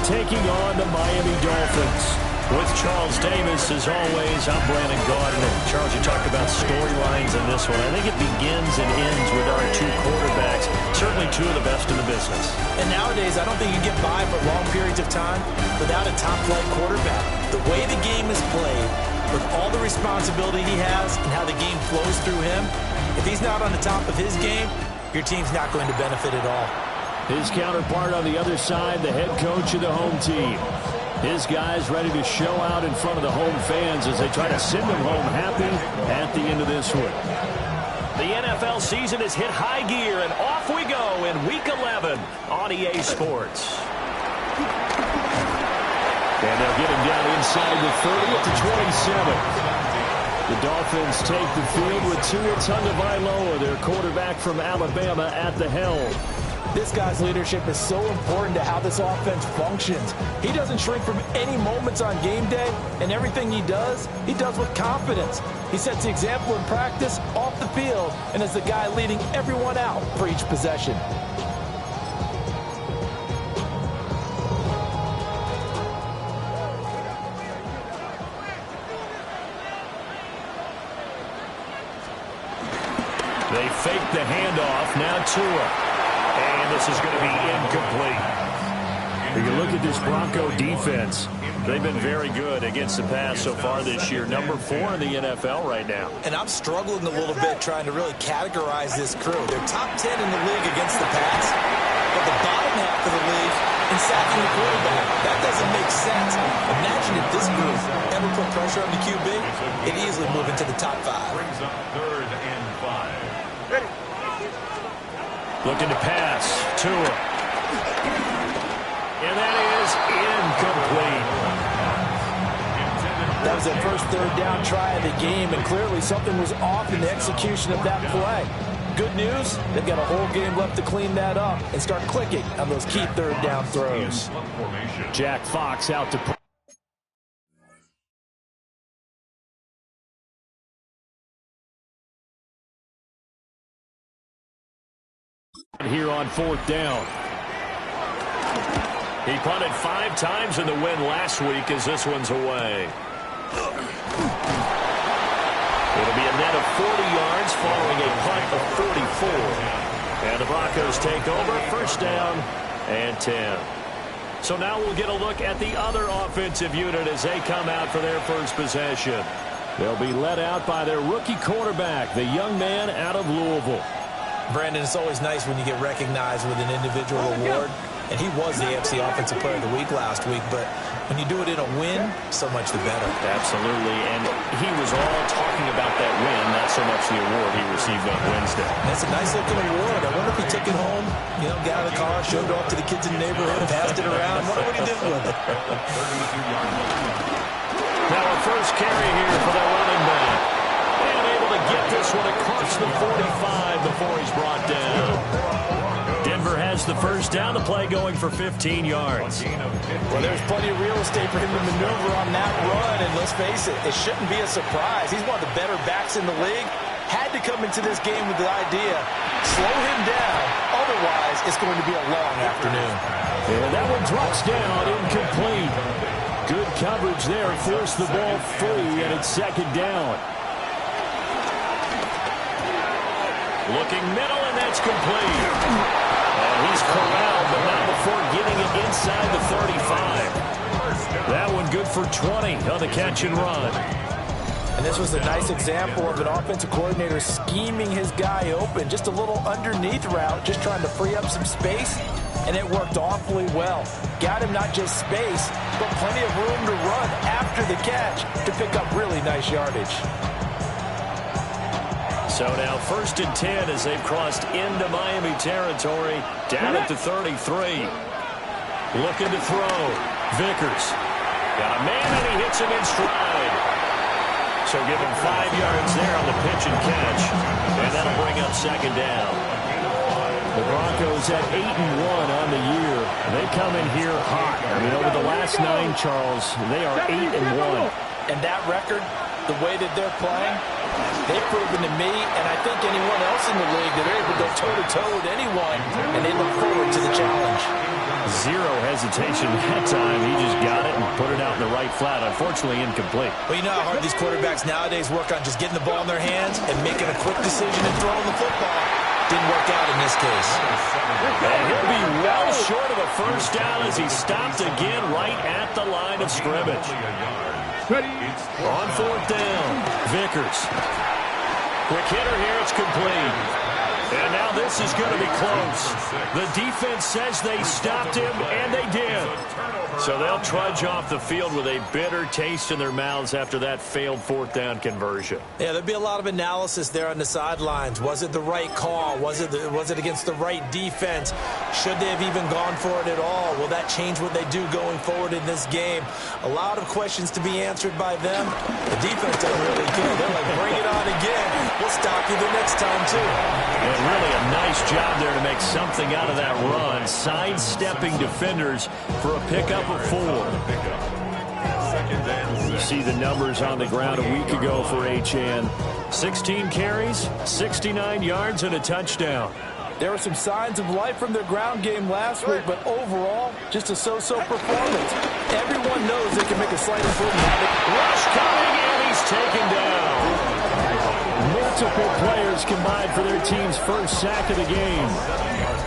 taking on the Miami Dolphins. With Charles Davis, as always, I'm Brandon Gaudin. Charles, you talked about storylines in this one. I think it begins and ends with our two quarterbacks, certainly two of the best in the business. And nowadays, I don't think you get by for long periods of time without a top-flight quarterback. The way the game is played, with all the responsibility he has and how the game flows through him, if he's not on the top of his game, your team's not going to benefit at all. His counterpart on the other side, the head coach of the home team. His guys ready to show out in front of the home fans as they try to send them home happy at the end of this one. The NFL season has hit high gear, and off we go in Week 11 on EA Sports. And they'll get him down inside the 30 to 27. The Dolphins take the field with Tua Tagovailoa, their quarterback from Alabama, at the helm. This guy's leadership is so important to how this offense functions. He doesn't shrink from any moments on game day, and everything he does with confidence. He sets the example in practice, off the field, and is the guy leading everyone out for each possession. They fake the handoff, now Tua. And this is going to be incomplete. If you look at this Bronco defense, they've been very good against the pass so far this year. Number 4 in the NFL right now. And I'm struggling a little bit trying to really categorize this crew. They're top 10 in the league against the pass, but the bottom half of the league in sacking the quarterback. That doesn't make sense. Imagine if this group ever put pressure on the QB, it'd easily move into the top 5. Brings up 3rd and 5. Ready. Looking to pass. Tua. And that is incomplete. That was their first third down try of the game, and clearly something was off in the execution of that play. Good news, they've got a whole game left to clean that up and start clicking on those key third down throws. Jack Fox out to here on 4th down. He punted 5 times in the win last week as this one's away. It'll be a net of 40 yards following a punt of 44. And the Broncos take over, 1st down and 10. So now we'll get a look at the other offensive unit as they come out for their first possession. They'll be led out by their rookie quarterback, the young man out of Louisville. Brandon, it's always nice when you get recognized with an individual award, and he was the AFC Offensive Player of the Week last week, but when you do it in a win, so much the better. Absolutely, and he was all talking about that win, not so much the award he received on Wednesday. That's a nice-looking award. I wonder if he took it home, got out of the car, showed it off to the kids in the neighborhood, passed it around. I wonder what he did with it. Now a first carry here for the running back. And able to get this one across the 45 before he's brought down. Denver has the first down. The play going for 15 yards. Well, there's plenty of real estate for him to maneuver on that run, and let's face it, it shouldn't be a surprise. He's one of the better backs in the league. Had to come into this game with the idea, slow him down, otherwise it's going to be a long afternoon. And that one drops down, incomplete. Good coverage there, forced the ball free, and it's 2nd down. Looking middle, and that's complete. And he's corralled, but not before getting it inside the 35. That one good for 20 on the catch and run. And this was a nice example of an offensive coordinator scheming his guy open. Just a little underneath route, just trying to free up some space, and it worked awfully well. Got him not just space, but plenty of room to run after the catch to pick up really nice yardage. So now 1st and 10 as they've crossed into Miami territory, down at the 33. Looking to throw. Vickers. Got a man, and he hits him in stride. So give him 5 yards there on the pitch and catch, and that'll bring up 2nd down. The Broncos at 8-1 on the year. They come in here hot. Over the last 9, Charles, they are 8-1. And that record, the way that they're playing, they've proven to me, and I think anyone else in the league, that they're able to go toe-to-toe with anyone, and they look forward to the challenge. Zero hesitation that time. He just got it and put it out in the right flat. Unfortunately, incomplete. Well, you know how hard these quarterbacks nowadays work on just getting the ball in their hands and making a quick decision and throwing the football. Didn't work out in this case. And he'll be well short of a first down as he stopped again right at the line of scrimmage. On fourth down, Vickers. Quick hitter here, it's complete. And now this is going to be close. The defense says they stopped him, and they did. So they'll trudge off the field with a bitter taste in their mouths after that failed fourth down conversion. Yeah, there'll be a lot of analysis there on the sidelines. Was it the right call? Was it against the right defense? Should they have even gone for it at all? Will that change what they do going forward in this game? A lot of questions to be answered by them. The defense doesn't really care. They're like, bring it on again. We'll stop you the next time, too. And really a nice job there to make something out of that run. Sidestepping defenders for a pickup of 4. You see the numbers on the ground a week ago for Achane. 16 carries, 69 yards, and a touchdown. There were some signs of life from their ground game last week, but overall, just a so-so performance. Everyone knows they can make a slight improvement. Rush coming, and he's taken down. Multiple players combined for their team's first sack of the game.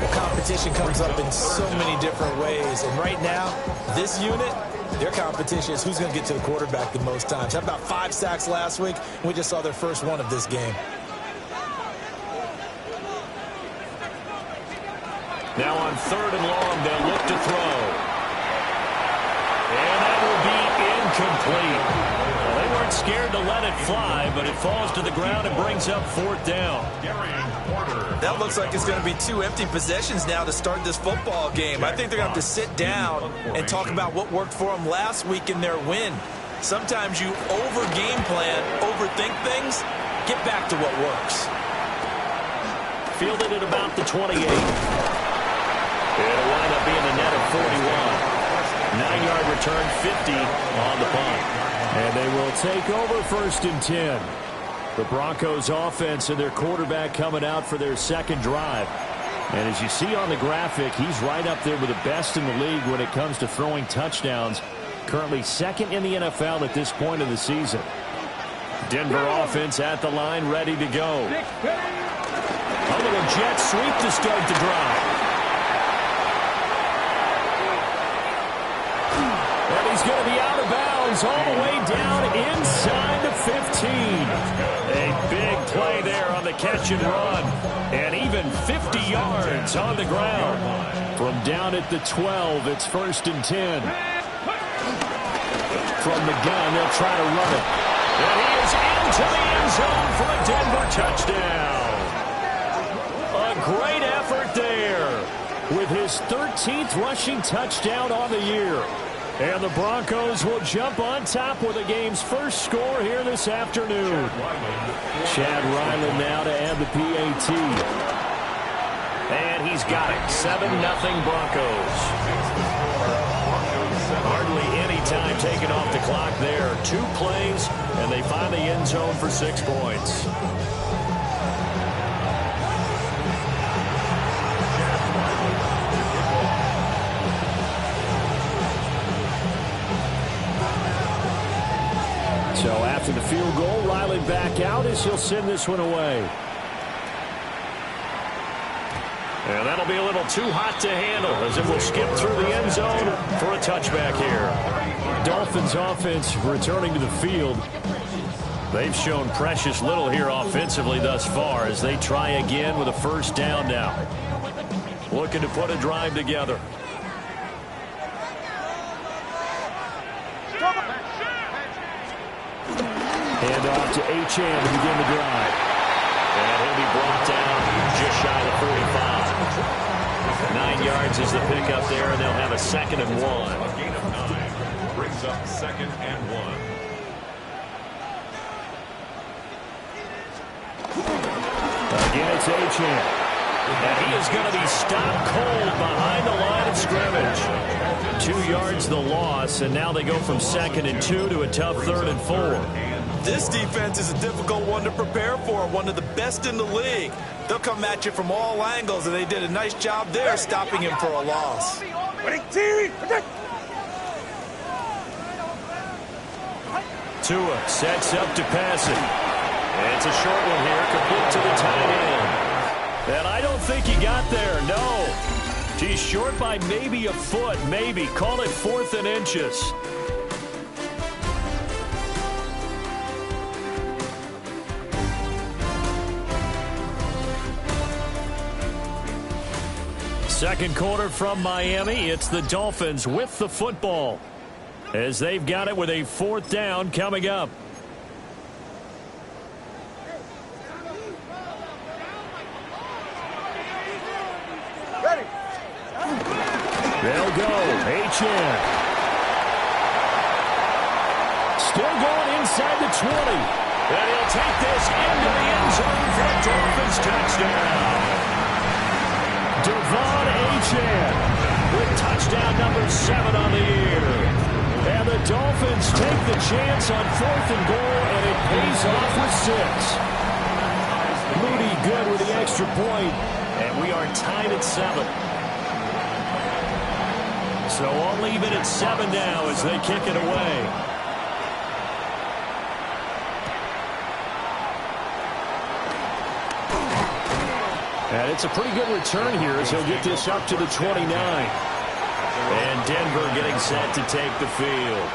Well, competition comes up in so many different ways, and right now, this unit, their competition is who's going to get to the quarterback the most times. How about 5 sacks last week? We just saw their first one of this game. Now on third and long, they'll look to throw. And that will be incomplete. Well, they weren't scared to let it fly, but it falls to the ground and brings up fourth down. That looks like it's going to be 2 empty possessions now to start this football game. I think they're going to have to sit down and talk about what worked for them last week in their win. Sometimes you over-game plan, overthink things, get back to what works. Fielded at about the 28. It'll wind up being a net of 41. 9-yard return, 50 on the punt. And they will take over first and 10. The Broncos offense and their quarterback coming out for their second drive. And as you see on the graphic, he's right up there with the best in the league when it comes to throwing touchdowns. Currently second in the NFL at this point of the season. Denver offense at the line, ready to go. A little jet sweep to start the drive. And he's going to be out of bounds all the way down inside the 15. A big play there on the catch and run. And even 50 yards on the ground. From down at the 12, it's first and 10. From the gun, they'll try to run it. And he is into the end zone for a Denver touchdown. A great effort there with his 13th rushing touchdown on the year. And the Broncos will jump on top with the game's first score here this afternoon. Chad Ryland now to add the PAT. And he's got it. 7-0 Broncos. Hardly any time taken off the clock there. 2 plays, and they find the end zone for 6 points. So after the field goal, Riley back out as he'll send this one away. And that'll be a little too hot to handle as it will skip through the end zone for a touchback here. Dolphins offense returning to the field. They've shown precious little here offensively thus far as they try again with a first down now. Looking to put a drive together. Hand off to Achane to begin the drive. And he'll be brought down just shy of 45. 9 yards is the pickup there, and they'll have a 2nd and 1. A gain of 9 brings up 2nd and 1. Again, it's Achane. And he is going to be stopped cold behind the line of scrimmage. 2 yards the loss, and now they go from 2nd and 2 to a tough 3rd and 4. This defense is a difficult one to prepare for, one of the best in the league. They'll come at you from all angles, and they did a nice job there stopping him for a loss. Tua sets up to pass it. And it's a short one here, complete to the tight end. And I don't think he got there, no. He's short by maybe a foot, maybe. Call it 4th and inches. Second quarter from Miami. It's the Dolphins with the football, as they've got it with a 4th down coming up. They'll go. Achane. Still going inside the 20. And he'll take this into the end zone for a Dolphins touchdown. Devon Achane with touchdown number 7 on the year. And the Dolphins take the chance on 4th and goal, and it pays off with 6. Moody good with the extra point, and we are tied at 7. So I'll leave it at 7 now as they kick it away. And it's a pretty good return here as he'll get this up to the 29. And Denver getting set to take the field.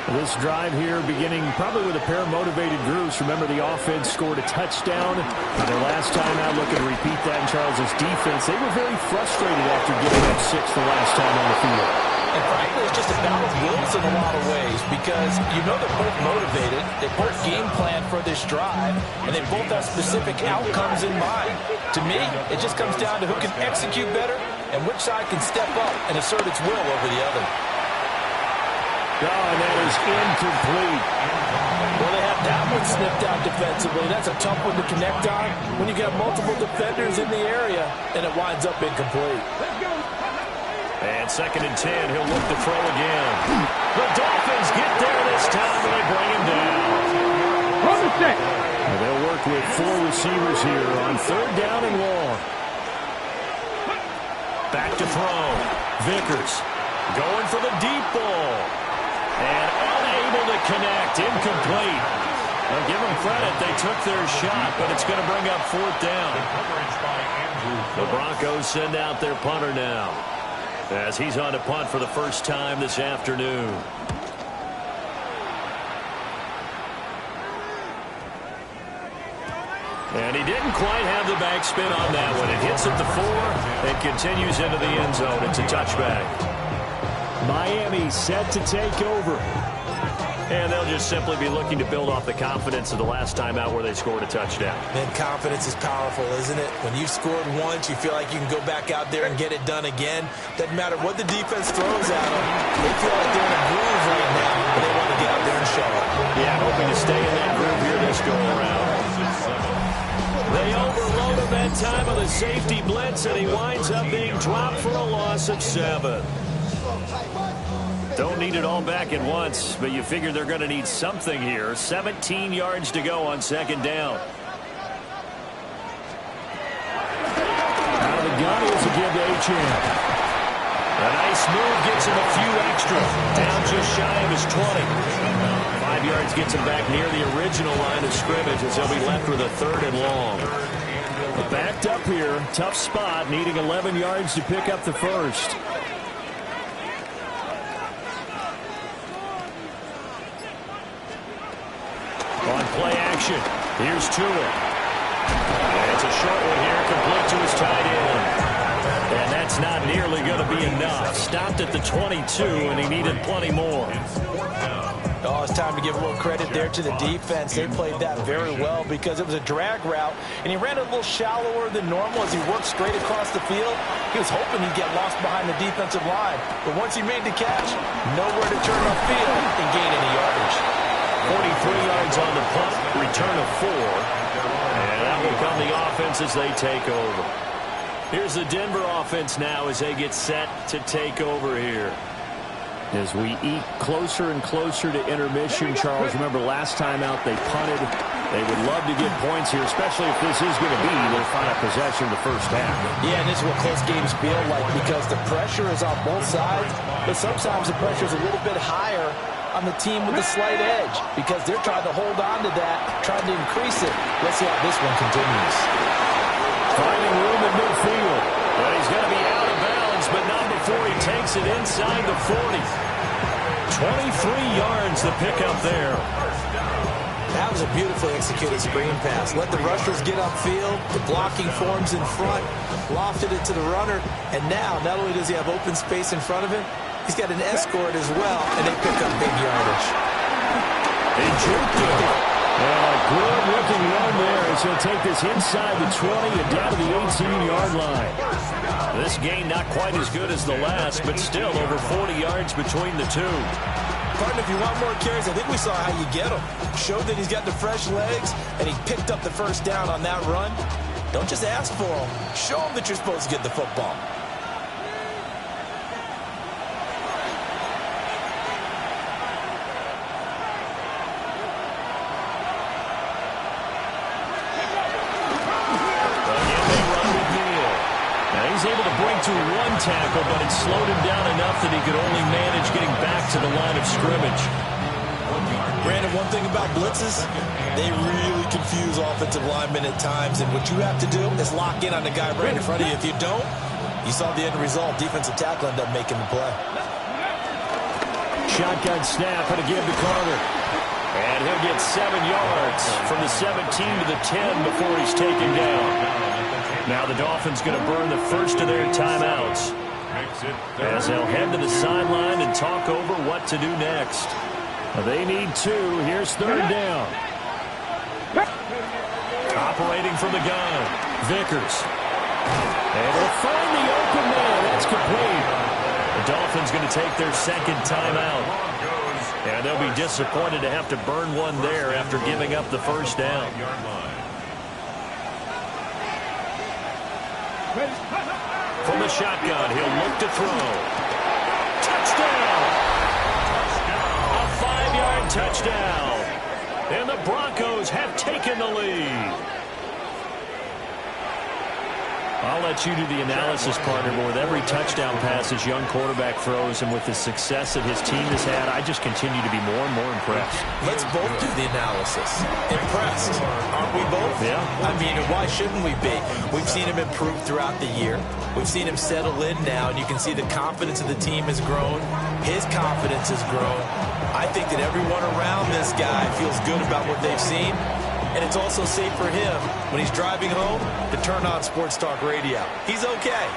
This drive here beginning probably with a pair of motivated groups. Remember, the offense scored a touchdown. Their last time out, looking to repeat that in Charles' defense. They were very frustrated after giving up 6 the last time on the field. And frankly, it's just a battle of wills in a lot of ways, because you know they're both motivated. They both game plan for this drive, and they both have specific outcomes in mind. To me, it just comes down to who can execute better and which side can step up and assert its will over the other. Oh, and that is incomplete. Well, they have that one sniffed out defensively. That's a tough one to connect on when you got multiple defenders in the area, and it winds up incomplete. And 2nd and 10, he'll look to throw again. The Dolphins get there this time, and they bring him down. They'll work with 4 receivers here on 3rd down and long. Back to throw. Vickers going for the deep ball. And unable to connect. Incomplete. I'll give them credit. They took their shot, but it's going to bring up 4th down. The Broncos send out their punter now, as he's on to punt for the first time this afternoon. And he didn't quite have the backspin on that one. It hits at the 4 and continues into the end zone. It's a touchback. Miami set to take over. And they'll just simply be looking to build off the confidence of the last time out where they scored a touchdown. Man, confidence is powerful, isn't it? When you've scored once, you feel like you can go back out there and get it done again. Doesn't matter what the defense throws at them. They feel like they're in a groove right now, and they want to get out there and show it. Yeah, hoping to stay in that groove here this go-around. They overload him that time of the safety blitz, and he winds up being dropped for a loss of 7. Don't need it all back at once, but you figure they're going to need something here. 17 yards to go on 2nd down. Out of the gun is a give to Achane. A nice move gets him a few extra. Down just shy of his 20. 5 yards gets him back near the original line of scrimmage as he'll be left with a 3rd and long. Backed up here, tough spot, needing 11 yards to pick up the first. On play action, here's Tua. And it's a short one here, complete to his tight end. And that's not nearly going to be enough. Stopped at the 22, and he needed plenty more. Oh, it's time to give a little credit there to the defense. They played that very well because it was a drag route, and he ran a little shallower than normal as he worked straight across the field. He was hoping he'd get lost behind the defensive line, but once he made the catch, nowhere to turn upfield and gain any yardage. 43 yards on the punt, return of 4, and that will become the offense as they take over. Here's the Denver offense now as they get set to take over here. As we eke closer and closer to intermission, Charles, remember last time out they punted. They would love to get points here, especially if this is going to be their final possession of the first half. Yeah, and this is what close games feel like because the pressure is on both sides, but sometimes the pressure is a little bit higher on the team with the slight edge because they're trying to hold on to that, trying to increase it. Let's see how this one continues. Finding room in midfield. But he's going to be out of bounds, but not before he takes it inside the 40. 23 yards the pickup there. That was a beautifully executed screen pass. Let the rushers get upfield. The blocking forms in front. Lofted it to the runner. And now, not only does he have open space in front of him, he's got an escort as well, and they pick up big yardage. They juked it. A good-looking run there as he'll take this inside the 20 and down to the 18-yard line. This gain not quite as good as the last, but still over 40 yards between the two. Partner, if you want more carries, I think we saw how you get him. Showed that he's got the fresh legs, and he picked up the first down on that run. Don't just ask for him. Show him that you're supposed to get the football. He's able to break through one tackle, but it slowed him down enough that he could only manage getting back to the line of scrimmage. Brandon, one thing about blitzes, they really confuse offensive linemen at times, and what you have to do is lock in on the guy right in front of you. If you don't, you saw the end result. Defensive tackle ended up making the play. Shotgun snap and a give to Carter. And he'll get 7 yards from the 17 to the 10 before he's taken down. Now the Dolphins going to burn the first of their timeouts as they'll head to the sideline and talk over what to do next. They need 2. Here's third down. Operating from the gun, Vickers. And they'll find the open man. That's complete. The Dolphins going to take their second timeout. And they'll be disappointed to have to burn one there after giving up the first down. From the shotgun, he'll look to throw. Touchdown! A 5-yard touchdown. And the Broncos have taken the lead. I'll let you do the analysis, partner, but with every touchdown pass this young quarterback throws and with the success that his team has had, I just continue to be more and more impressed. Let's both do the analysis. Impressed, aren't we both? Yeah. I mean, why shouldn't we be? We've seen him improve throughout the year. We've seen him settle in now, and you can see the confidence of the team has grown. His confidence has grown. I think that everyone around this guy feels good about what they've seen. And it's also safe for him, when he's driving home, to turn on Sports Talk Radio. He's okay.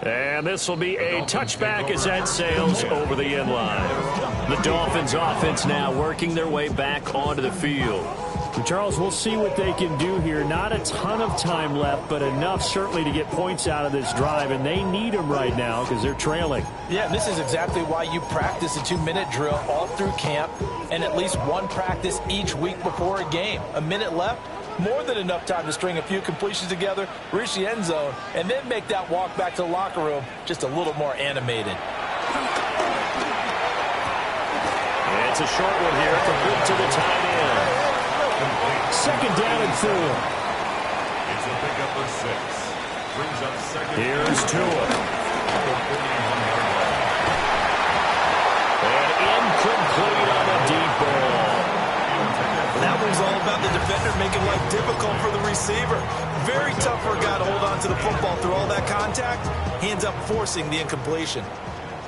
And this will be a touchback as that sails over the end line. The Dolphins offense now working their way back onto the field. And Charles, we'll see what they can do here. Not a ton of time left, but enough certainly to get points out of this drive, and they need them right now because they're trailing. Yeah, this is exactly why you practice a 2-minute drill all through camp and at least one practice each week before a game. A minute left, more than enough time to string a few completions together, reach the end zone, and then make that walk back to the locker room just a little more animated. It's a short one here from Boot to the tight end. Second down and 4. It's a pickup of 6. Brings up second. Here's Tua. And incomplete on a deep ball. That one's all about the defender making life difficult for the receiver. Very tough for a guy to hold on to the football through all that contact. He ends up forcing the incompletion.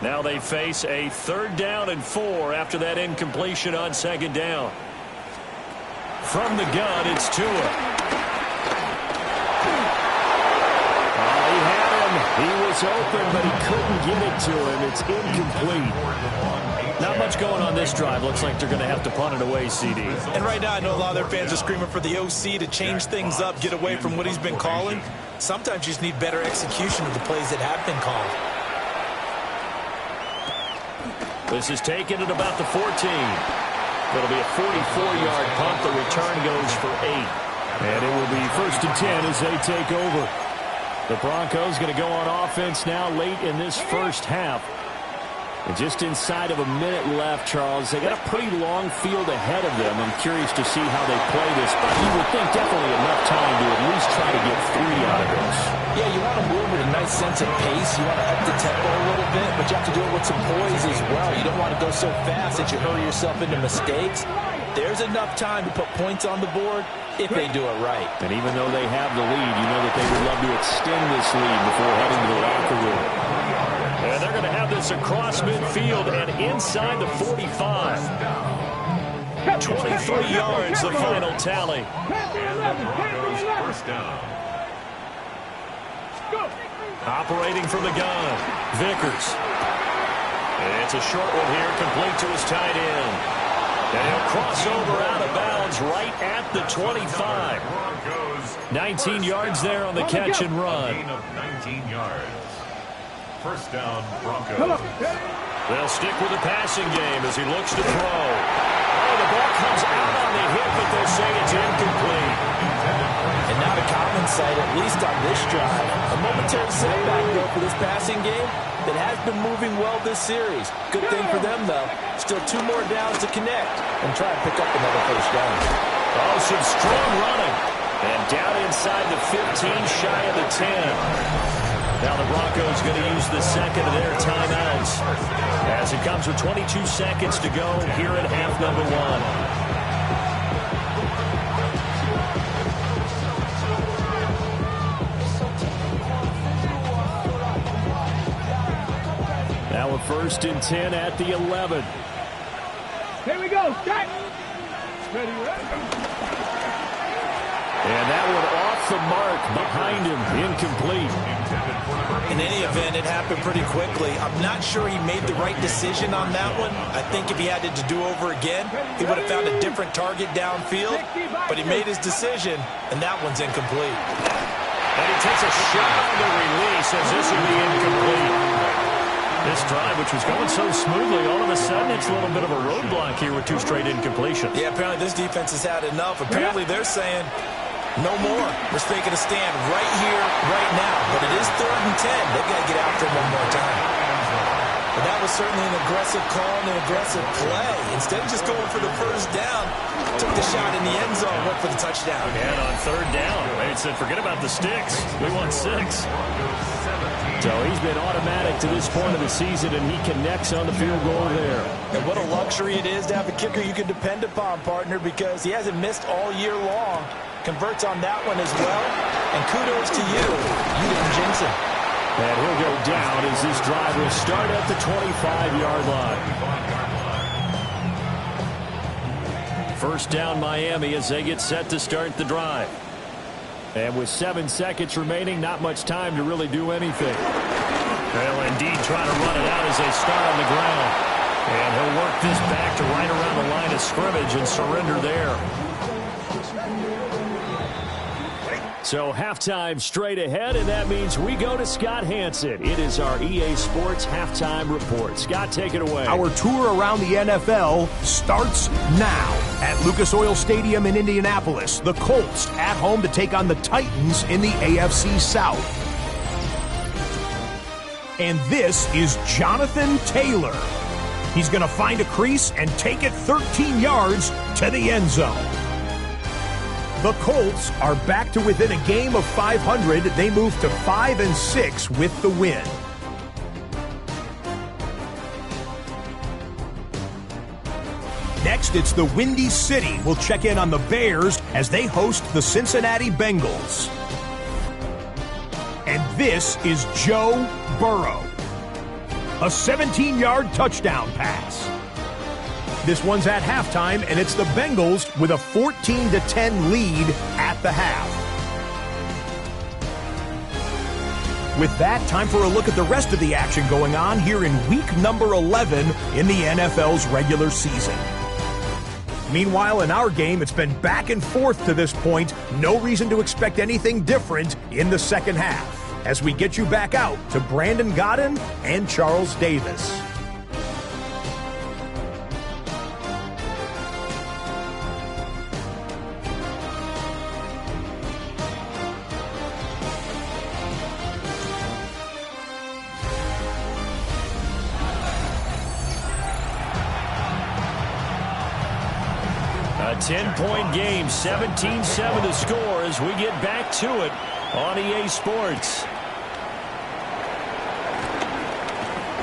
Now they face a 3rd down and 4 after that incompletion on 2nd down. From the gun, it's Tua. He had him. He was open, but he couldn't get it to him. It's incomplete. Not much going on this drive. Looks like they're going to have to punt it away, CD. And right now, I know a lot of their fans are screaming for the OC to change things up, get away from what he's been calling. Sometimes you just need better execution of the plays that have been called. This is taken at about the 14. It'll be a 44-yard punt. The return goes for 8. And it will be 1st and 10 as they take over. The Broncos going to go on offense now late in this first half. And just inside of a minute left, Charles. They got a pretty long field ahead of them. I'm curious to see how they play this, but you would think definitely enough time to at least try to get 3 out of this. Yeah, you want to move with a nice sense of pace. You want to up the tempo a little bit, but you have to do it with some poise as well. You don't want to go so fast that you hurry yourself into mistakes. There's enough time to put points on the board if they do it right. And even though they have the lead, you know that they would love to extend this lead before heading to the locker room. And they're going to have this across midfield and inside the 45. 23 yards, the final tally. And the Broncos first down. Operating from the gun, Vickers. It's a short one here, complete to his tight end. And he'll cross over out of bounds right at the 25. 19 yards there on the catch and run. Gain of 19 yards. First down, Broncos. They'll stick with the passing game as he looks to throw. Oh, the ball comes out on the hit, but they'll say it's incomplete. And not a common sight, at least on this drive. A momentary setback, though, for this passing game that has been moving well this series. Good thing for them, though. Still 2 more downs to connect and try to pick up another first down. Oh, some strong running. And down inside the 15, shy of the 10. Now the Broncos going to use the second of their timeouts as it comes with 22 seconds to go here at half number 1. Now a 1st and 10 at the 11. Here we go. Start. Ready, And that one off the mark behind him. Incomplete. In any event, it happened pretty quickly. I'm not sure he made the right decision on that one. I think if he had to do over again, he would have found a different target downfield. But he made his decision, and that one's incomplete. And he takes a shot on the release as this will be incomplete. This drive, which was going so smoothly, all of a sudden it's a little bit of a roadblock here with 2 straight incompletions. Yeah, apparently this defense has had enough. Apparently they're saying, no more. We're taking a stand right here, right now. But it is 3rd and 10. They've got to get after him one more time. But that was certainly an aggressive call and an aggressive play. Instead of just going for the first down, took the shot in the end zone, went for the touchdown. And on 3rd down, they said, forget about the sticks. We want 6. So he's been automatic to this point of the season, and he connects on the field goal there. And what a luxury it is to have a kicker you can depend upon, partner, because he hasn't missed all year long. Converts on that one as well. And kudos to you. You didn't jinx him. And he'll go down as this drive will start at the 25-yard line. First down Miami as they get set to start the drive. And with 7 seconds remaining, not much time to really do anything. They'll indeed try to run it out as they start on the ground. And he'll work this back to right around the line of scrimmage and surrender there. So halftime straight ahead, and that means we go to Scott Hanson. It is our EA Sports Halftime Report. Scott, take it away. Our tour around the NFL starts now. At Lucas Oil Stadium in Indianapolis, the Colts at home to take on the Titans in the AFC South. And this is Jonathan Taylor. He's going to find a crease and take it 13 yards to the end zone. The Colts are back to within a game of 500. They move to 5-6 with the win. Next, it's the Windy City. We'll check in on the Bears as they host the Cincinnati Bengals. And this is Joe Burrow. A 17-yard touchdown pass. This one's at halftime, and it's the Bengals with a 14-10 lead at the half. With that, time for a look at the rest of the action going on here in week number 11 in the NFL's regular season. Meanwhile, in our game, it's been back and forth to this point. No reason to expect anything different in the second half as we get you back out to Brandon Godden and Charles Davis. A 10-point game, 17-7 to score as we get back to it on EA Sports.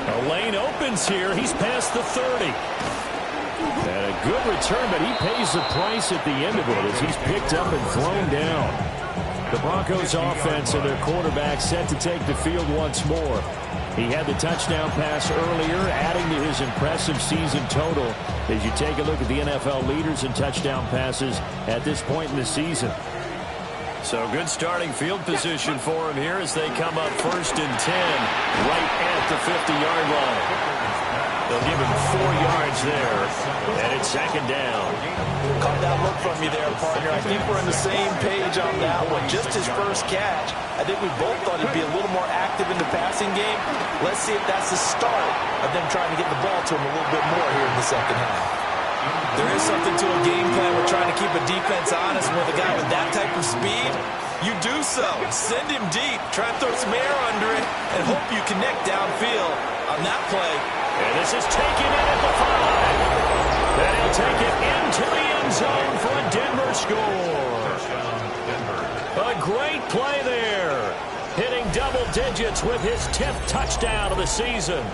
The lane opens here. He's past the 30. And a good return, but he pays the price at the end of it as he's picked up and thrown down. The Broncos offense and their quarterback set to take the field once more. He had the touchdown pass earlier, adding to his impressive season total as you take a look at the NFL leaders in touchdown passes at this point in the season. So good starting field position for him here as they come up 1st and 10 right at the 50-yard line. They'll give him 4 yards there, and it's 2nd down. Caught that look from you there, partner. I think we're on the same page on that one. Just his first catch. I think we both thought he'd be a little more active in the passing game. Let's see if that's the start of them trying to get the ball to him a little bit more here in the second half. There is something to a game plan. We're trying to keep a defense honest with a guy with that type of speed. You do so. Send him deep. Try and throw some air under it and hope you connect downfield on that play. And this is taken in at the 5. And he'll take it into the end zone for a Denver score. A great play there. Hitting double digits with his 10th touchdown of the season.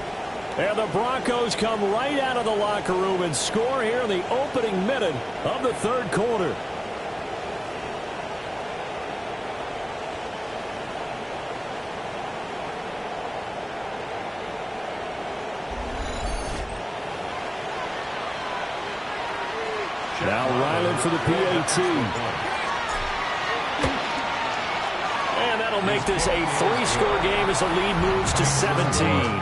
And the Broncos come right out of the locker room and score here in the opening minute of the 3rd quarter. Now Ryland for the PAT. And that'll make this a 3-score game as the lead moves to 17.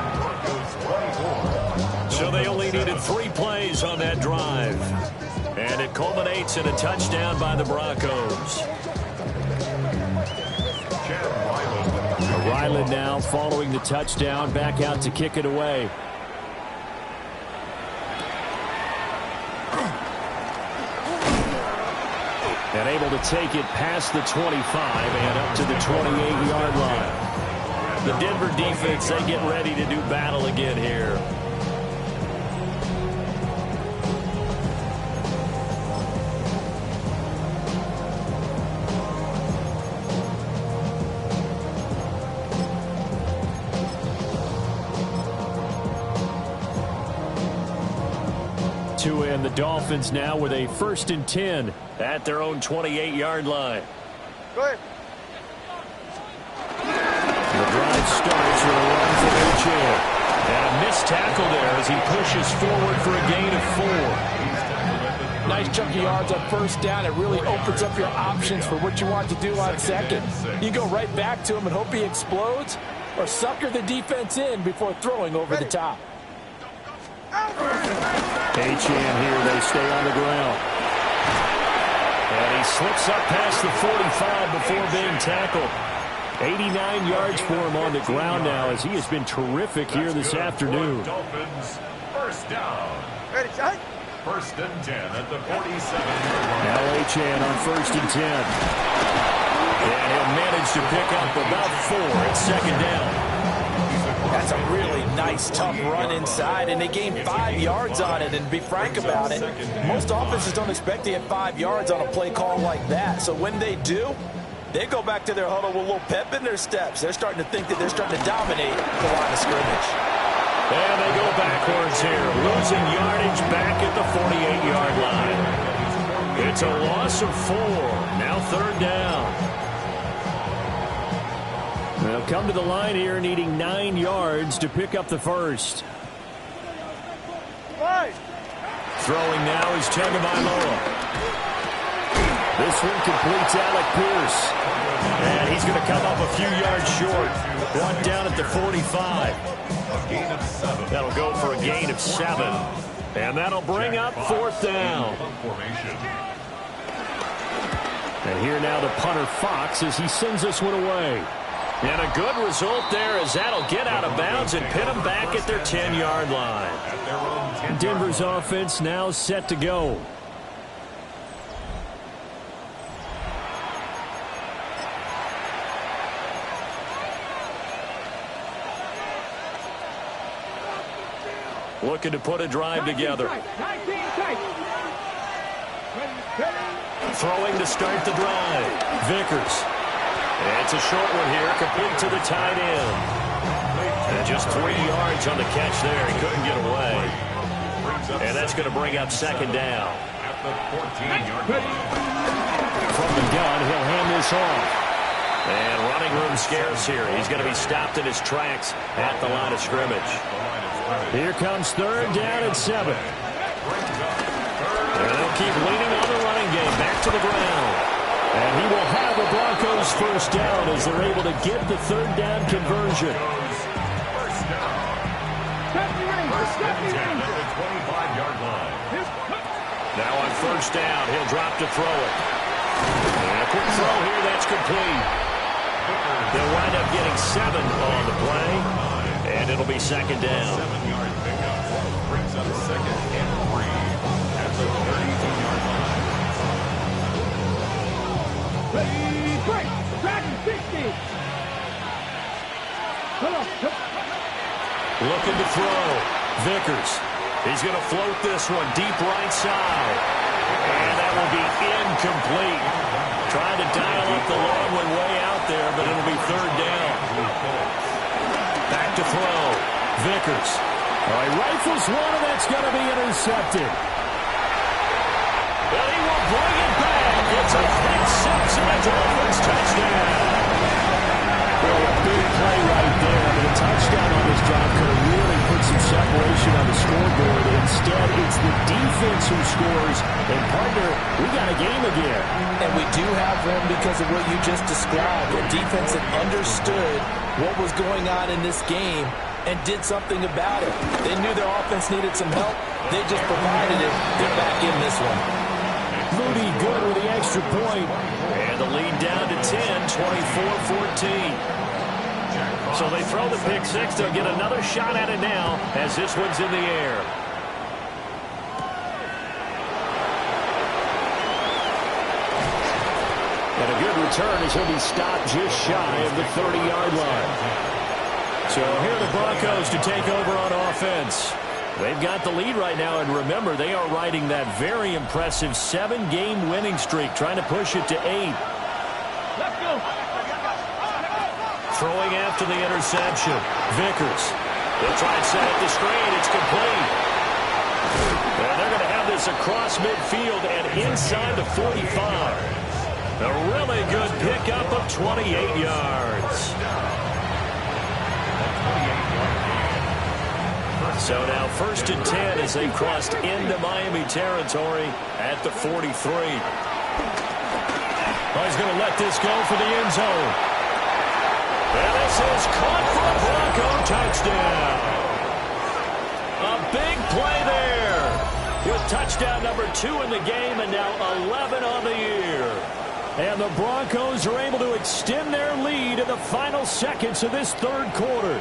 So they only needed 3 plays on that drive. And it culminates in a touchdown by the Broncos. Ryland now following the touchdown, back out to kick it away. And able to take it past the 25 and up to the 28-yard line. The Denver defense, they get ready to do battle again here. And the Dolphins now with a 1st and 10 at their own 28-yard line. Go ahead. The drive starts with a run for Achane. And a missed tackle there as he pushes forward for a gain of 4. Nice chunk of yards on 1st down. It really opens up your options for what you want to do on 2nd. You go right back to him and hope he explodes, or sucker the defense in before throwing over the top. Achane here, they stay on the ground. And he slips up past the 45 before being tackled. 89 yards for him on the ground now as he has been terrific here this afternoon. Dolphins, 1st down. Ready, shot. 1st and 10 at the 47. Now Achane on 1st and 10. And he'll manage to pick up about 4 at 2nd down. That's a really nice, tough run inside, and they gained 5 yards on it. And to be frank about it, most offenses don't expect to get 5 yards on a play call like that. So when they do, they go back to their huddle with a little pep in their steps. They're starting to think that they're starting to dominate the line of scrimmage. And they go backwards here, losing yardage back at the 48-yard line. It's a loss of 4. Now 3rd down. They'll come to the line here needing 9 yards to pick up the 1st. Right. Throwing now is Tagovailoa. This one completes Alec Pierce. And he's going to come up a few yards short. Brought down at the 45. A gain of 7. That'll go for a gain of 7. And that'll bring up 4th down. And here now the punter Fox as he sends this one away. And a good result there as that'll get out of bounds and pin them back at their 10-yard line. Denver's offense now set to go. Looking to put a drive together. Throwing to start the drive. Vickers. It's a short one here, complete to the tight end. And just 3 yards on the catch there. He couldn't get away. And that's going to bring up second down. At the 14-yard line. From the gun, he'll hand this off. And running room scarce here. He's going to be stopped in his tracks at the line of scrimmage. Here comes third down and 7. And they'll keep leaning on the running game. Back to the ground. And he will have the Broncos first down as they're able to get the third down conversion. First and 10 at the 25-yard line. Now on first down, he'll drop to throw it. And a quick throw here, that's complete. They'll wind up getting 7 on the play, and it'll be second down. 7-yard pickup brings up second and 3 at the 32-yard line. Ready, break, track 60. Come on. Looking to throw. Vickers. He's going to float this one deep right side. And that will be incomplete. Trying to dial up the long one way out there, but it'll be third down. Back to throw. Vickers. All right, rifles one, and that's going to be intercepted. But he will bring it back. It's a pick six and a Dolphins touchdown. Well, a big play right there, but a touchdown on this drive could have really put some separation on the scoreboard. Instead, it's the defense who scores. And, partner, we got a game again. And we do have one because of what you just described. A defense that understood what was going on in this game and did something about it. They knew their offense needed some help. They just provided it. They're back in this one. Moody good with the extra point. And the lead down to 10, 24-14. So they throw the pick six. They'll get another shot at it now as this one's in the air. And a good return as he'll be stopped just shy of the 30-yard line. So here are the Broncos to take over on offense. They've got the lead right now, and remember, they are riding that very impressive 7-game winning streak, trying to push it to 8. Let's go. Throwing after the interception. Vickers. They'll try and set up the screen. It's complete. And they're going to have this across midfield and inside the 45. A really good pickup of 28 yards. So now first and 10 as they've crossed into Miami territory at the 43. Oh, he's going to let this go for the end zone. And this is caught for a Bronco touchdown. A big play there with touchdown number 2 in the game and now 11 on the year. And the Broncos are able to extend their lead in the final seconds of this third quarter.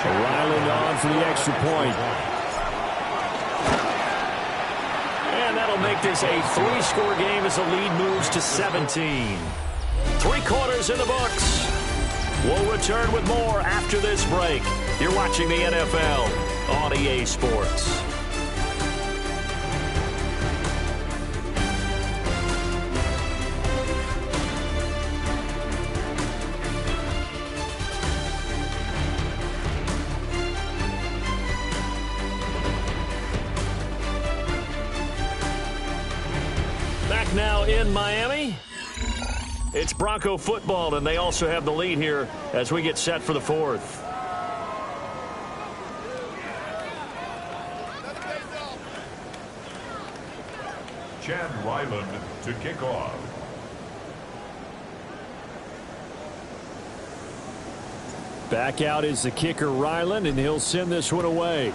Ryland on for the extra point. And that'll make this a 3-score game as the lead moves to 17. 3 quarters in the books. We'll return with more after this break. You're watching the NFL on EA Sports. Now in Miami, it's Bronco football, and they also have the lead here as we get set for the fourth. Chad Ryland to kick off. Back out is the kicker Ryland, and he'll send this one away.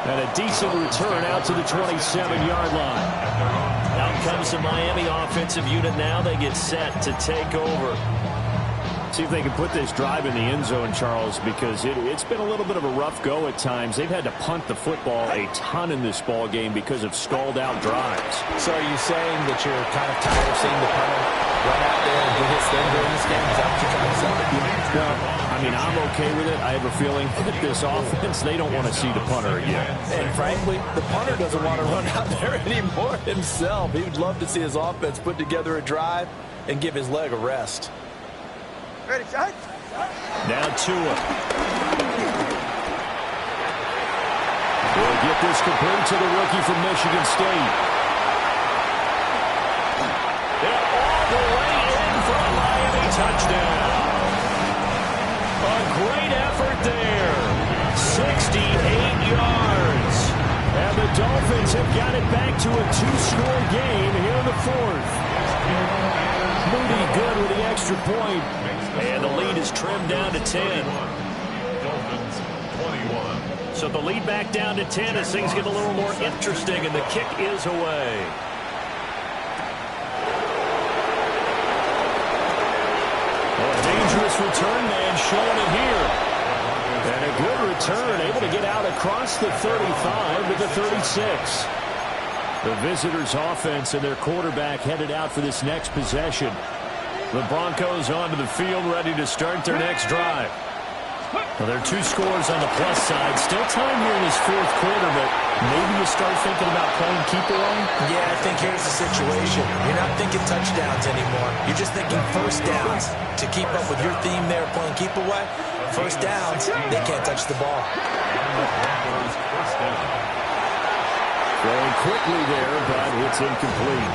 And a decent return out to the 27-yard line. Out comes the Miami offensive unit now. They get set to take over. See if they can put this drive in the end zone, Charles, because it's been a little bit of a rough go at times. They've had to punt the football a ton in this ball game because of stalled-out drives. So are you saying that you're kind of tired of seeing the punter run out there and do his thing during this game? Is that what you're trying to say? Well, I mean, I'm okay with it. I have a feeling that this offense, they don't want to see the punter again. And frankly, the punter doesn't want to run out there anymore himself. He would love to see his offense put together a drive and give his leg a rest. Ready, shot. Now Tua. Will get this complete to the rookie from Michigan State. And all the way in for a Miami touchdown. A great effort there. 68 yards. And the Dolphins have got it back to a two-score game here in the fourth. Moody good with the extra point. And the lead is trimmed down to 10. Dolphins 21. So the lead back down to 10 as things get a little more interesting, and the kick is away. A dangerous return man showing it here. And a good return, able to get out across the 35 to the 36. The visitors' offense and their quarterback headed out for this next possession. The Broncos onto the field, ready to start their next drive. Well, there are two scores on the plus side. Still time here in this fourth quarter, but maybe you start thinking about playing keep away? Yeah, I think here's the situation. You're not thinking touchdowns anymore. You're just thinking first downs. To keep up with your theme there, playing keep away, first downs, they can't touch the ball. Throwing quickly there, but it's incomplete.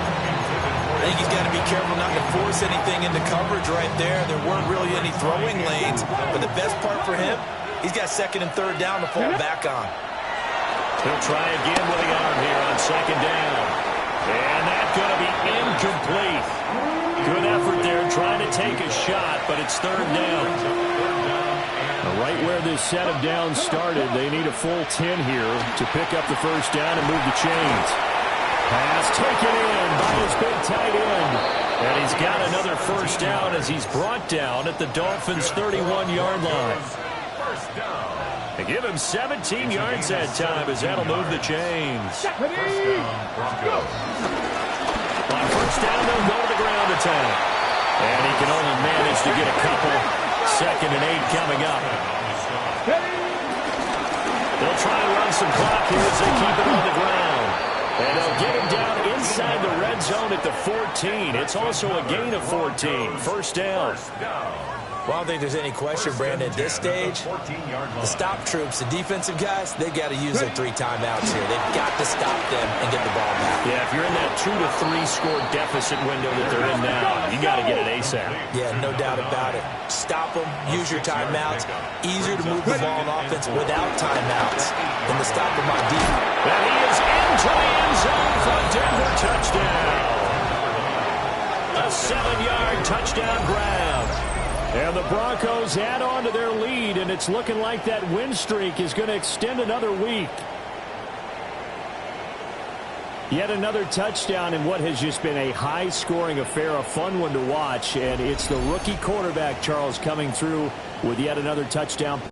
I think he's got to be careful not to force anything into coverage right there. There weren't really any throwing lanes, but the best part for him, he's got second and third down to fall back on. He'll try again with the arm here on second down. And that's going to be incomplete. Good effort there trying to take a shot, but it's third down. Right where this set of downs started, they need a full 10 here to pick up the first down and move the chains. Pass taken in by his big tight end. And he's got another first down as he's brought down at the Dolphins' 31-yard line. They give him 17 yards that time as that'll move the chains. On first down, they'll go to the ground attack. And he can only manage to get a couple. Second and 8 coming up. They'll try and run some clock here as they keep it on the ground. And they'll get him down inside the red zone at the 14. It's also a gain of 14. First down. Well, I don't think there's any question, Brandon, at this stage, the stop troops, the defensive guys, they got to use their 3 timeouts here. They've got to stop them and get the ball back. Yeah, if you're in that 2 to 3 score deficit window that they're in now, you got to get it ASAP. Yeah, no doubt about it. Stop them, use your timeouts. Easier to move the ball on offense without timeouts than to stop them on defense. And he is into the end zone for a Denver touchdown. A 7-yard touchdown grab. And the Broncos add on to their lead, and it's looking like that win streak is going to extend another week. Yet another touchdown in what has just been a high-scoring affair, a fun one to watch, and it's the rookie quarterback, Charles, coming through with yet another touchdown.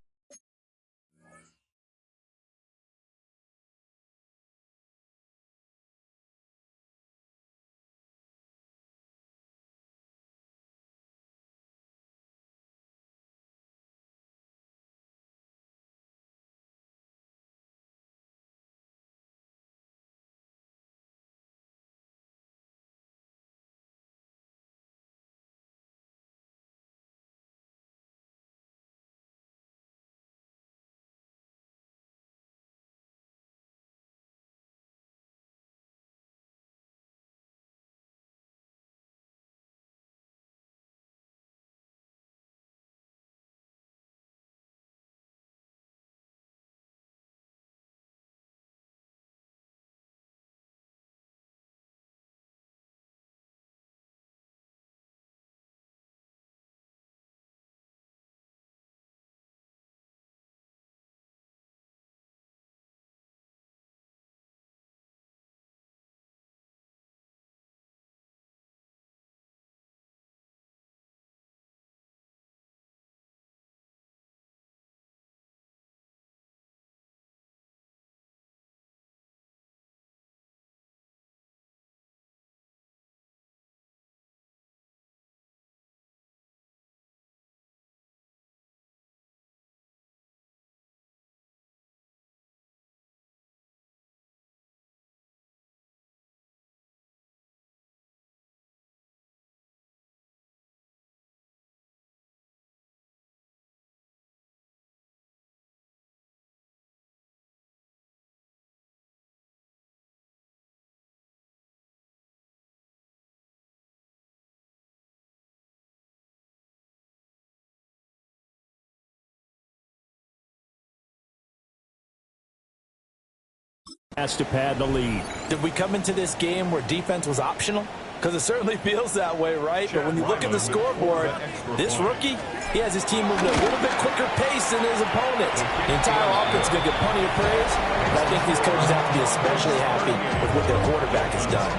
Has to pad the lead. Did we come into this game where defense was optional? Because it certainly feels that way, right? But when you look at the scoreboard, this rookie, he has his team moving at a little bit quicker pace than his opponents. The entire offense is going to get plenty of praise, but I think these coaches have to be especially happy with what their quarterback has done.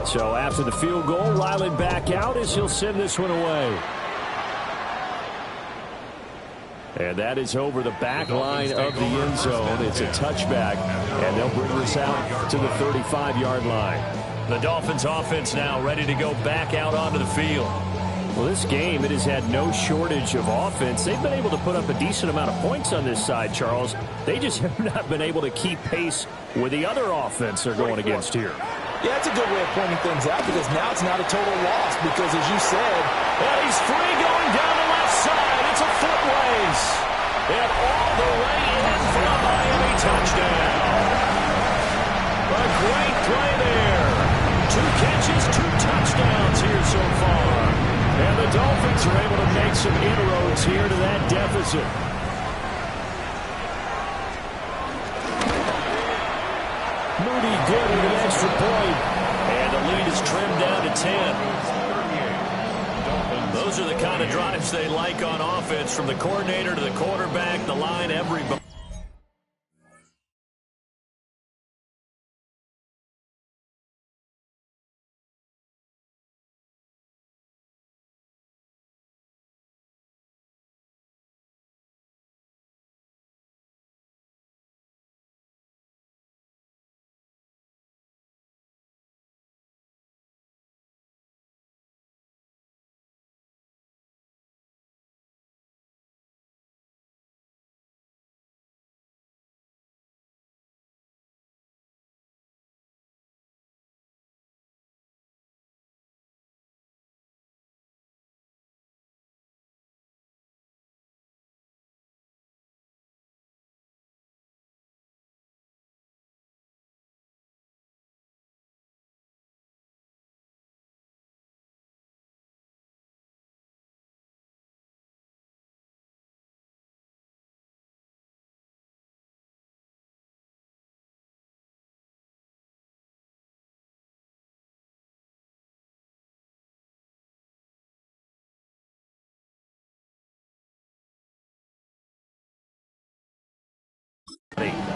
So after the field goal, Ryland back out as he'll send this one away. And that is over the back line of the end zone. It's a touchback, and they'll bring this out to the 35-yard line. The Dolphins offense now ready to go back out onto the field. Well, this game, it has had no shortage of offense. They've been able to put up a decent amount of points on this side, Charles. They just have not been able to keep pace with the other offense they're going against here. Yeah, that's a good way of pointing things out because now it's not a total loss because, as you said, well, he's free going down the left side. It's a foot race. And all the way in for a Miami touchdown. A great play there. 2 catches, 2 touchdowns here so far. And the Dolphins are able to make some inroads here to that deficit. Moody good with an extra point. And the lead is trimmed down to 10. Those are the kind of drives they like on offense, from the coordinator to the quarterback, the line, everybody.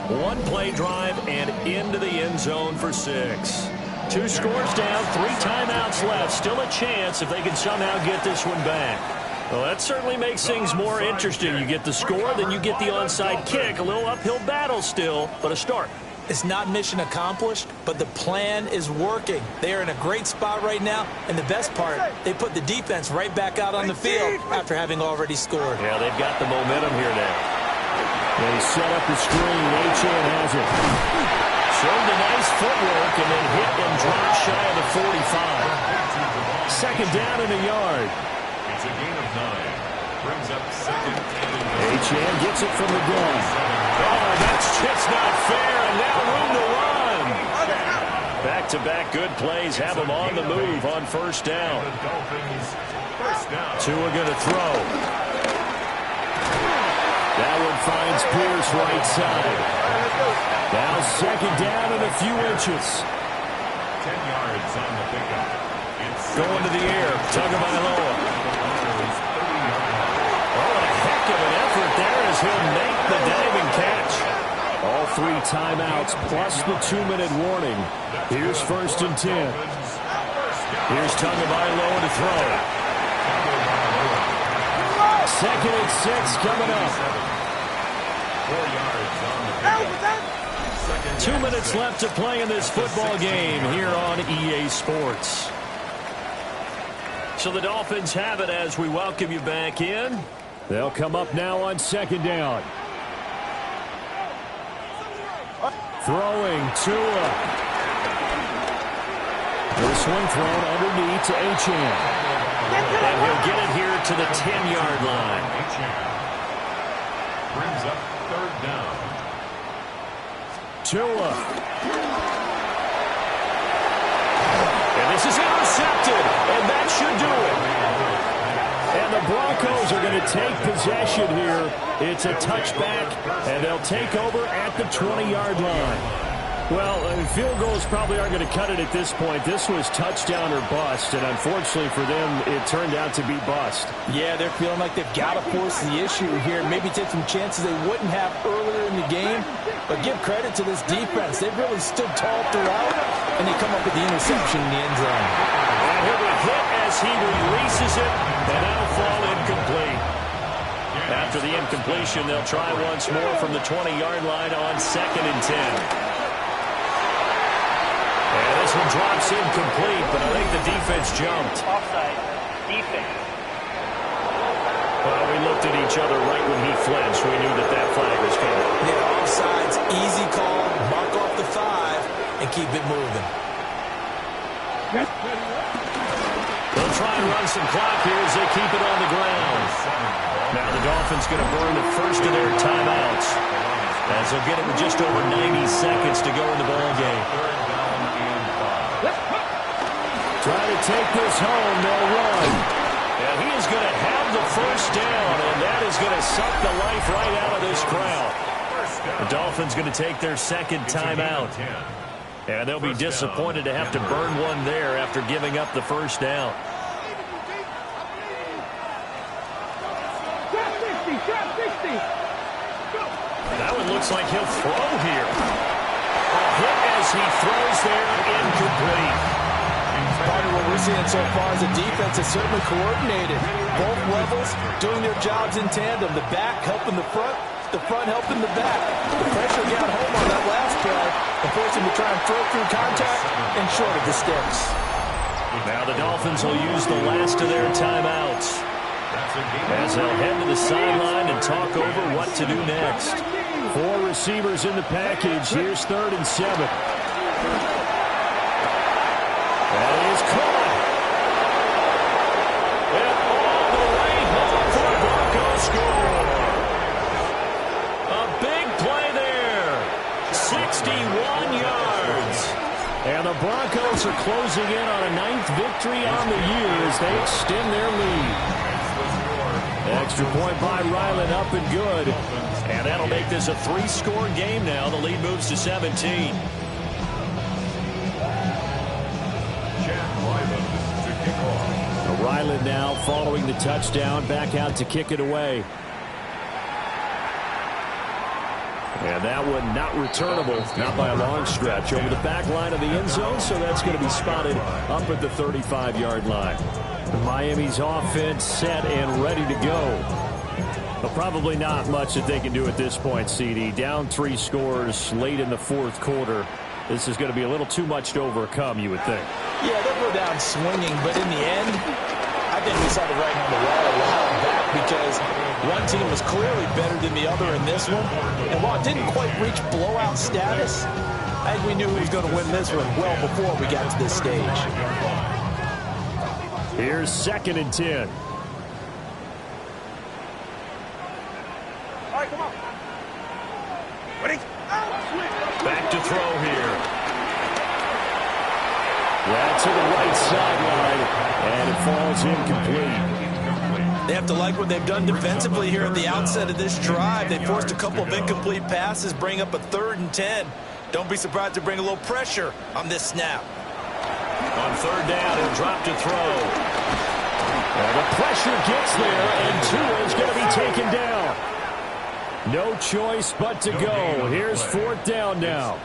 One play drive and into the end zone for 6. 2 scores down, 3 timeouts left. Still a chance if they can somehow get this one back. Well, that certainly makes things more interesting. You get the score, then you get the onside kick. A little uphill battle still, but a start. It's not mission accomplished, but the plan is working. They are in a great spot right now, and the best part, they put the defense right back out on the field after having already scored. Yeah, they've got the momentum here now. They set up the screen. Achane has it. Showed the nice footwork and then hit and drop shy of the 45. Second down and a yard. It's a gain of 9. Brings up second. Achane gets it from the gun. Oh, that's just not fair, and now room to run. Back-to-back good plays have them on the move on first down. Tua going to throw. That one finds Pierce right side. Now second down and a few inches. 10 yards on the pickup. Going to the air. Tagovailoa. Oh, a heck of an effort there as he'll make the diving catch. All 3 timeouts plus the 2-minute warning. Here's first and 10. Here's Tagovailoa to throw. Second and 6 coming up. 4 yards on the pickup. 2 minutes left to play in this football game here on EA Sports. So the Dolphins have it as we welcome you back in. They'll come up now on second down. Throwing Tua. This one thrown underneath to Achane. And he'll get it here to the 10-yard line. Brings up third down. Tua. And this is intercepted. And that should do it. And the Broncos are going to take possession here. It's a touchback, and they'll take over at the 20-yard line. Well, field goals probably aren't going to cut it at this point. This was touchdown or bust, and unfortunately for them, it turned out to be bust. Yeah, they're feeling like they've got to force the issue here, maybe take some chances they wouldn't have earlier in the game. But give credit to this defense. They've really stood tall throughout, and they come up with the interception in the end zone. And he'll be hit as he releases it, and that'll fall incomplete. After the incompletion, they'll try once more from the 20-yard line on 2nd and 10. And this one drops incomplete, but I think the defense jumped. Offside. Defense. Well, we looked at each other right when he flinched. We knew that that flag was coming. Yeah, offsides, easy call, mark off the 5, and keep it moving. They'll try and run some clock here as they keep it on the ground. Now the Dolphins going to burn the first of their timeouts, as they'll get it with just over 90 seconds to go in the ball game. Try to take this home, they'll run. And he is going to have the first down, and that is going to suck the life right out of this crowd. The Dolphins going to take their second timeout. And they'll be disappointed to have to burn one there after giving up the first down. That one looks like he'll throw here. A hit as he throws there, incomplete. Part of what we're seeing so far is the defense is certainly coordinated. Both levels doing their jobs in tandem. The back helping the front helping the back. The pressure got home on that last play and forced him to try and throw through contact and short of the sticks. Now the Dolphins will use the last of their timeouts as they'll head to the sideline and talk over what to do next. 4 receivers in the package. Here's 3rd and 7. That is caught. And all the way home for a Broncos score. A big play there. 61 yards. And the Broncos are closing in on a 9th victory on the year as they extend their lead. Extra point by Ryland, up and good. And that'll make this a 3-score game now. The lead moves to 17. Ryland now following the touchdown, back out to kick it away. And that one not returnable, not by a long stretch, over the back line of the end zone, so that's going to be spotted up at the 35-yard line. Miami's offense set and ready to go. But probably not much that they can do at this point, CD. Down 3 scores late in the 4th quarter. This is going to be a little too much to overcome, you would think. Yeah, they'll go down swinging, but in the end, I think we saw the writing on the wall a while back because one team was clearly better than the other in this one. And while it didn't quite reach blowout status, I think we knew who was going to win this one well before we got to this stage. Here's 2nd and 10. All right, come on. Ready? Back to throw here. Well, to the right sideline, and it falls incomplete. They have to like what they've done defensively here at the outset of this drive. They forced a couple of incomplete passes, bring up a 3rd and 10. Don't be surprised to bring a little pressure on this snap. On 3rd down, he'll drop to throw. Well, the pressure gets there, and Tua is going to be taken down. No choice but to go. Here's 4th down now.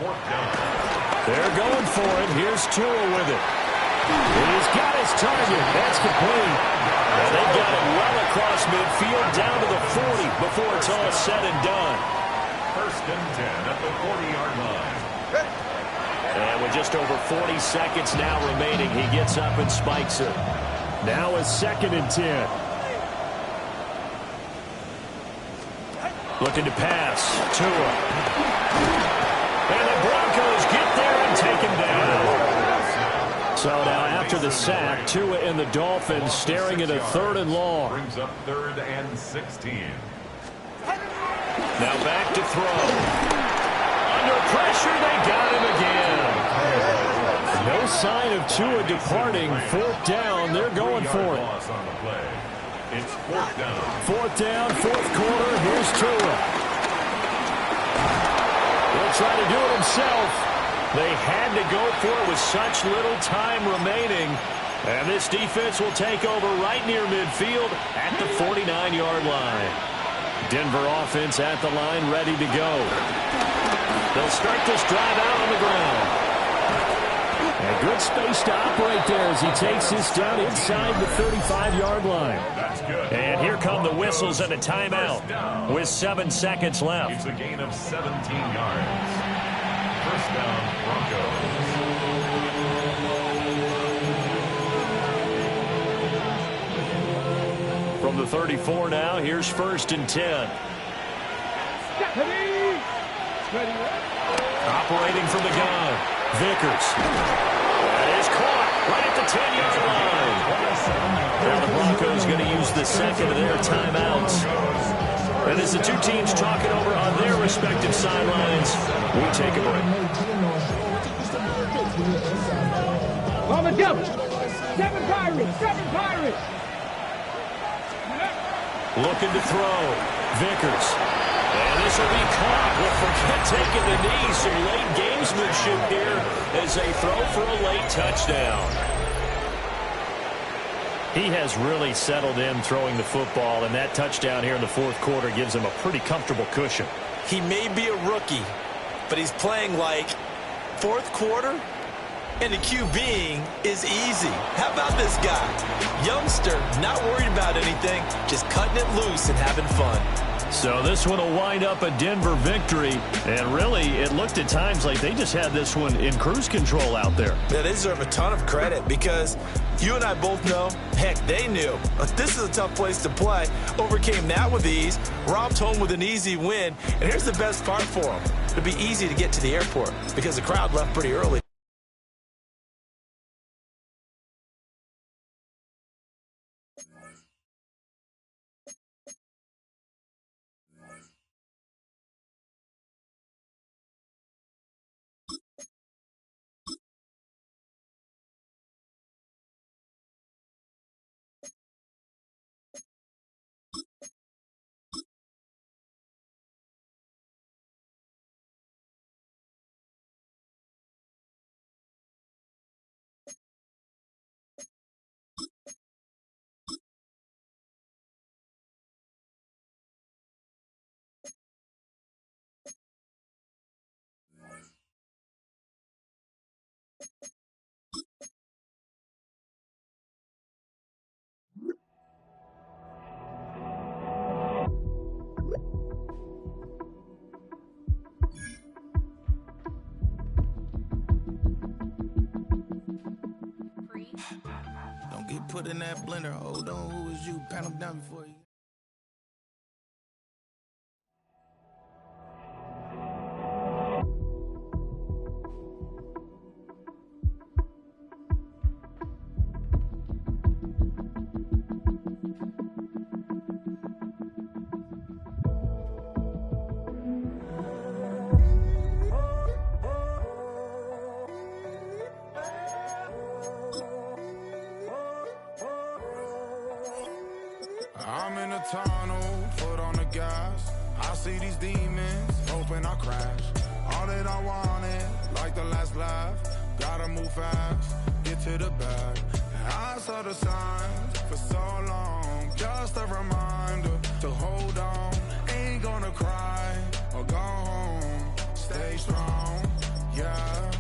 They're going for it. Here's Tua with it. He's got his target. That's complete. And they've got it well across midfield down to the 40 before it's all said and done. 1st and 10 at the 40-yard line. And with just over 40 seconds now remaining, he gets up and spikes it. Now a 2nd and 10. Looking to pass. Tua. And the Broncos get there and take him down. So now after the sack, Tua and the Dolphins staring at a 3rd and long. Brings up 3rd and 16. Now back to throw. Under pressure, they got him again. No sign of Tua departing. 4th down, they're going for it. Loss on the play. It's fourth down. Fourth down, fourth quarter. Here's Tua. He'll try to do it himself. They had to go for it with such little time remaining. And this defense will take over right near midfield at the 49-yard line. Denver offense at the line, ready to go. They'll start this drive out on the ground. A good space to operate there as he takes this down inside the 35-yard line. That's good. And here come the whistles and a timeout with 7 seconds left. It's a gain of 17 yards. First down, Broncos. From the 34 now, here's 1st and 10. Operating from the gun, Vickers. That is caught right at the 10-yard line. And the Broncos going to use the second of their timeouts. And as the two teams talking over on their respective sidelines, we take a break. Mama double. 7 Pirates. 7 Pirates. Looking to throw. Vickers. And this will be caught. Well, forget taking the knee. Some late gamesmanship here as they throw for a late touchdown. He has really settled in throwing the football, and that touchdown here in the fourth quarter gives him a pretty comfortable cushion. He may be a rookie, but he's playing like fourth quarter, and the QBing is easy. How about this guy? Youngster, not worried about anything, just cutting it loose and having fun. So this one will wind up a Denver victory, and really it looked at times like they just had this one in cruise control out there. They deserve a ton of credit because you and I both know, heck, they knew. This is a tough place to play. Overcame that with ease, romped home with an easy win, and here's the best part for them. It'd be easy to get to the airport because the crowd left pretty early. Don't get put in that blender. Hold on, who is you? Pat him down before you. I'm in a tunnel, foot on the gas. I see these demons, hoping I crash. All that I wanted, like the last laugh. Gotta move fast, get to the bag. I saw the signs for so long, just a reminder to hold on. Ain't gonna cry or go home, stay strong, yeah.